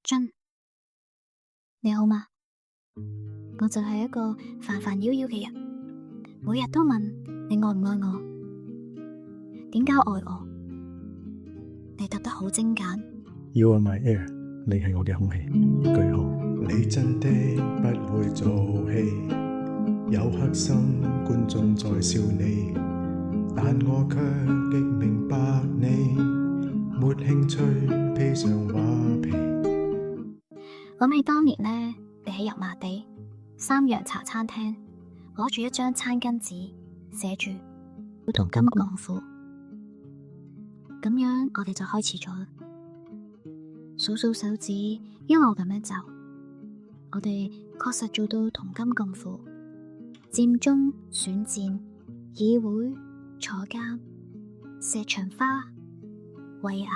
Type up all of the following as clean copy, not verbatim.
俊，你好嗎？我就係一個煩煩擾擾嘅人，每日都問你愛唔愛我，點解愛我？你答得好精簡。You are my air， 你係我嘅空氣。句號。你真的不會做戲，有黑心觀眾在笑你，但我卻極明白你沒興趣披上畫皮。諗起當年呢，你喺油麻地三洋茶餐廳攞住一張餐巾紙，寫住同甘共苦，咁樣我哋就開始咗啦。數數手指，一路咁樣走，我哋確實做到同甘共苦。佔中、選戰、議會、坐監、石牆花、胃癌，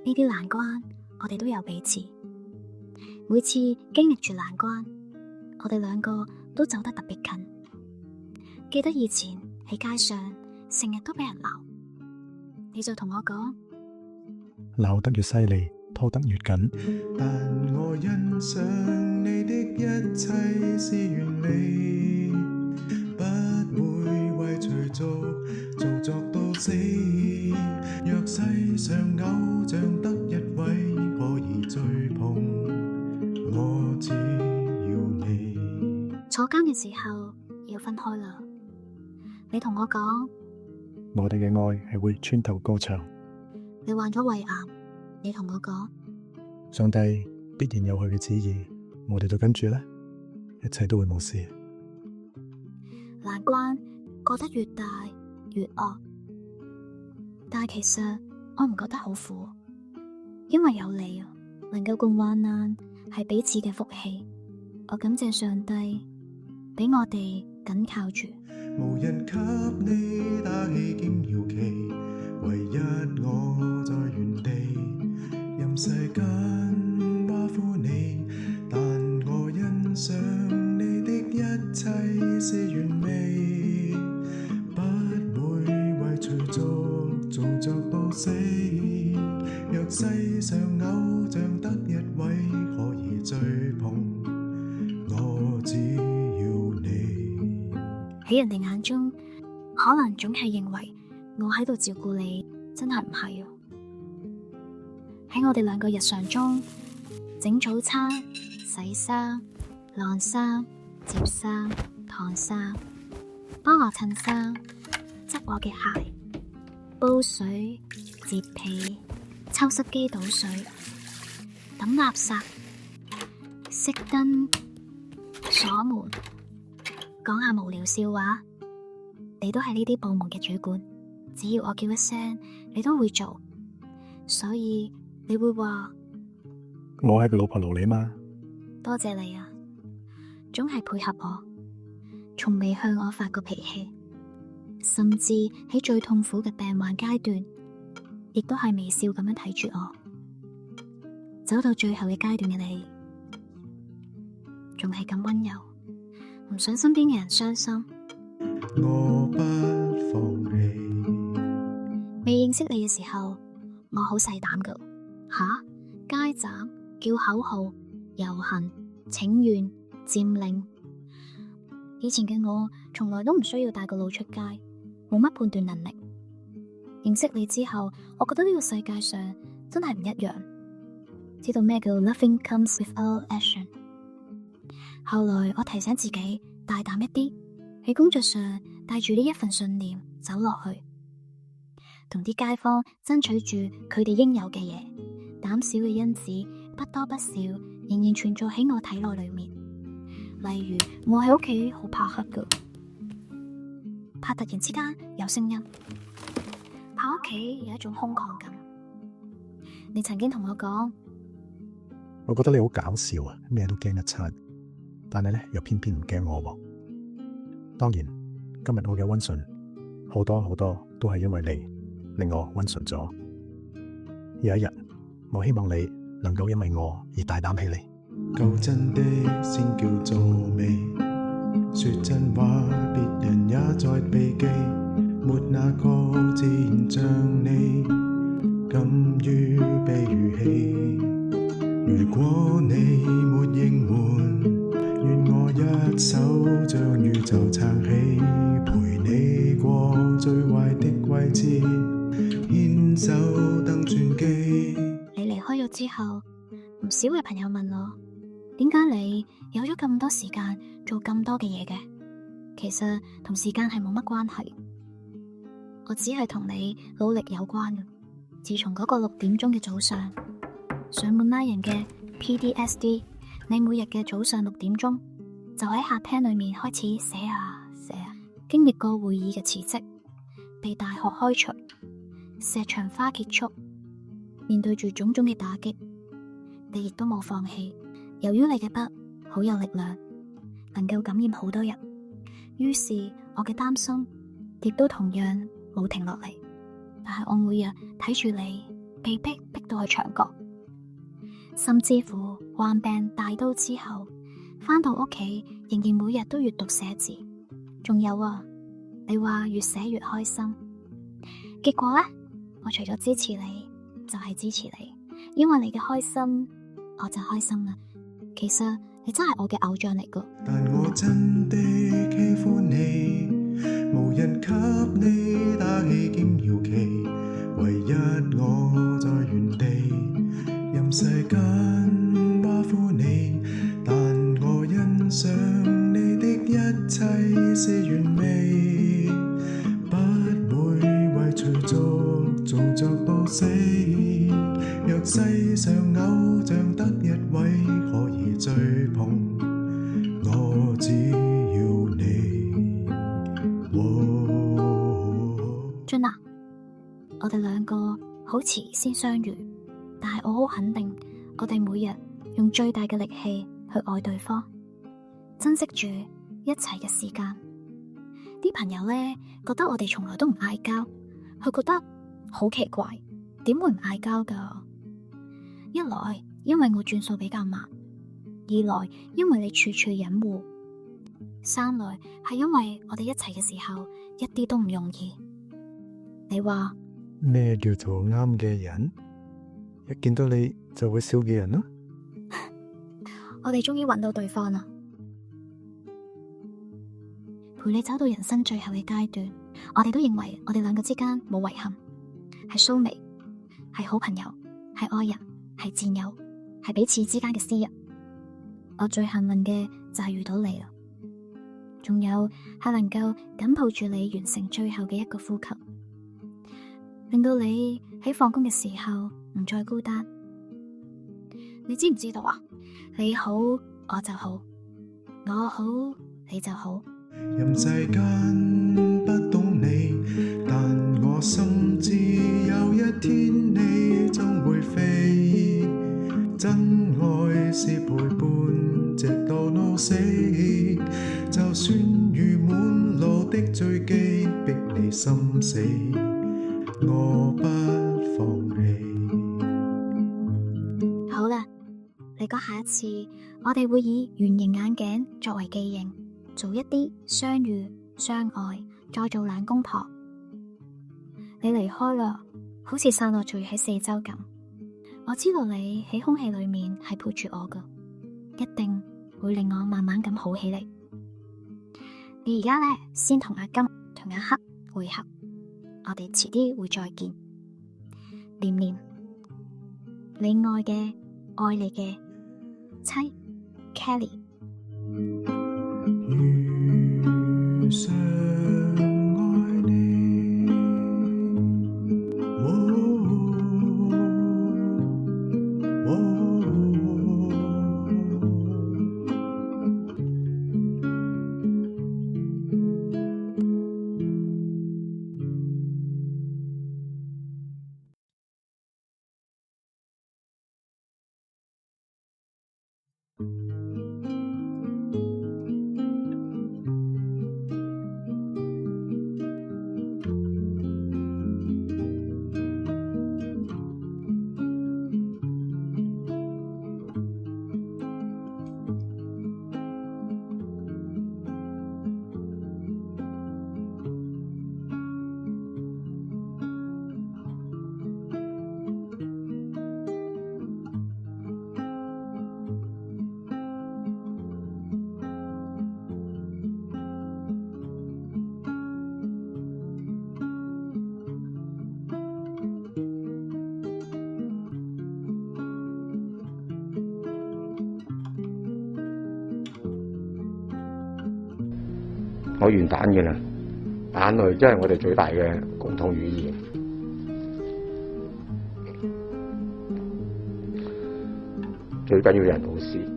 呢啲難關我哋都有彼此。每次經歷住難關，我哋兩個都走得特別近。記得以前喺街上成日都俾人鬧，你就同我講，鬧得越犀利，拖得越緊。但我欣賞你的一切是完美，不會為隨做作到死。若世上偶像得一位可以追捧，我只要你。坐監嘅時候要分開啦，你同我講，我哋嘅愛係會穿透高牆。你患咗胃癌，你同我講，上帝必然有佢嘅旨意，我哋就跟住咧，一切都會冇事。難關過得越大越惡，但係其實我唔覺得好苦，因為有你啊，能夠共患難係彼此嘅福氣。我感謝上帝俾我哋緊靠住。無人給你打氣兼搖旗，唯一我在原地，任世間馬虎你，但我欣賞你的一切是完美，不會為隨做作到死。若世上偶像得一位可以追捧，我只要你。喺人哋眼中，可能總係認為我喺度照顧你，真係唔係啊。喺我哋兩個日常中，整早餐、洗衫、晾衫、摺衫、燙衫、幫我襯衫、執我嘅鞋、煲水、摺被、抽濕機倒水、抌垃圾、熄燈、鎖門，講下無聊笑話，你都係呢啲部門嘅主管，只要我叫一聲，你都會做，所以你會話我係個老婆奴你嘛？多謝你啊，總係配合我，從未向我發過脾氣，甚至喺最痛苦嘅病患階段，亦都係微笑咁樣睇住我，走到最後嘅階段嘅你，仲係咁溫柔。唔想身邊嘅人傷心，我不放棄。未認識你嘅時候，我好細膽噶，街站叫口號、遊行、請願、佔領。以前嘅我從來都唔需要帶個腦出街，冇乜判斷能力。認識你之後，我覺得呢個世界上真係唔一樣，知道咩叫 Nothing comes without action。後來我提醒自己大膽一啲，喺工作上帶住呢一份信念走落去，同啲街坊爭取住佢哋應有嘅嘢。膽小嘅因子不多不少，仍然存在喺我體內裏面。例如我喺屋企好怕黑噶，怕突然之間有聲音，怕屋企有一種空曠感。你曾經同我講，我覺得你好搞笑啊，咩都驚一餐。但係咧，又偏偏唔驚我喎。當然，今日我嘅溫順好多好多都係因為你令我溫順咗。有一日，我希望你能夠因為我而大膽起嚟。夠真的先叫做美，說真話別人也在避忌，沒那個自然像你敢於被如棄。如果你沒應援，願我一手將宇宙撐起，陪你過最壞的季節，牽手登轉機。你離開咗之後，唔少嘅朋友問我，點解你有咗咁多時間做咁多嘅嘢嘅？其實同時間係冇乜關係，我只係同你努力有關嘅。自從嗰個6點鐘嘅早上，上滿拉人嘅 PDSD， 你每日嘅早上6點鐘就喺客廳裏面開始寫啊寫啊，經歷過會議嘅辭職，被大學開除，石場花結束，面對住種種嘅打擊，你亦都冇放棄。由於你嘅筆好有力量，能夠感染好多人，於是我嘅擔心亦都同樣冇停落嚟。但係我每日睇住你被逼到去牆角，甚至乎患病大刀之後，返到屋企仍然每日都閱讀寫字。仲有啊，你話越寫越開心，結果呢，我除咗支持你就係支持你，因為你嘅開心我就開心啦。其實你真係我嘅偶像嚟㗎。但我真的喜歡你，無人給你打氣兼搖旗，唯一我在原地，任世間挖苦你，但我欣賞你的一切是完美，不會為隨俗做作到死。若世上偶像得一位可以追捧，我只要你。俊啊，我哋兩個好遲先相遇，但係我好肯定，我哋每日用最大嘅力氣去愛對方，珍惜住一齊嘅時間。啲朋友呢，覺得我哋從來都唔嗌交，佢覺得好奇怪，點會唔嗌交噶？一來因為我轉數比較慢，二來因為你處處隱護，三來係因為我哋一齊嘅時候一啲都唔容易。你話咩叫做啱嘅人？一見到你就會笑嘅人咯。我哋終於揾到對方啦，陪你走到人生最後嘅階段，我哋都認為我哋兩個之間冇遺憾，係蘇眉，係好朋友，係愛人，係戰友，係彼此之間嘅私人。我最幸運嘅就係遇到你啦，仲有係能夠緊抱住你完成最後嘅一個呼吸，令到你喺放工嘅時候唔再孤單。你知唔知道啊？你好我就好，我好你就好。任世間不懂你，但我心知有一天你終會飛。真愛是陪伴直到老死，就算遇滿路的追擊，逼你心死，我不放棄。好啦，你講下一次，我哋會以圓形眼鏡作為記認，做一啲相遇、相愛，再做兩公婆。你離開啦，好似散落住喺四周咁。我知道你喺空氣裏面係陪住我噶，一定會令我慢慢咁好起嚟。你而家呢，先同阿金同阿黑會合，我哋遲啲會再見。念念，你愛嘅愛你嘅妻 Kelly。遇上愛你，我完蛋嘅啦，眼淚真係我哋最大嘅共同語言。最緊要有人好事。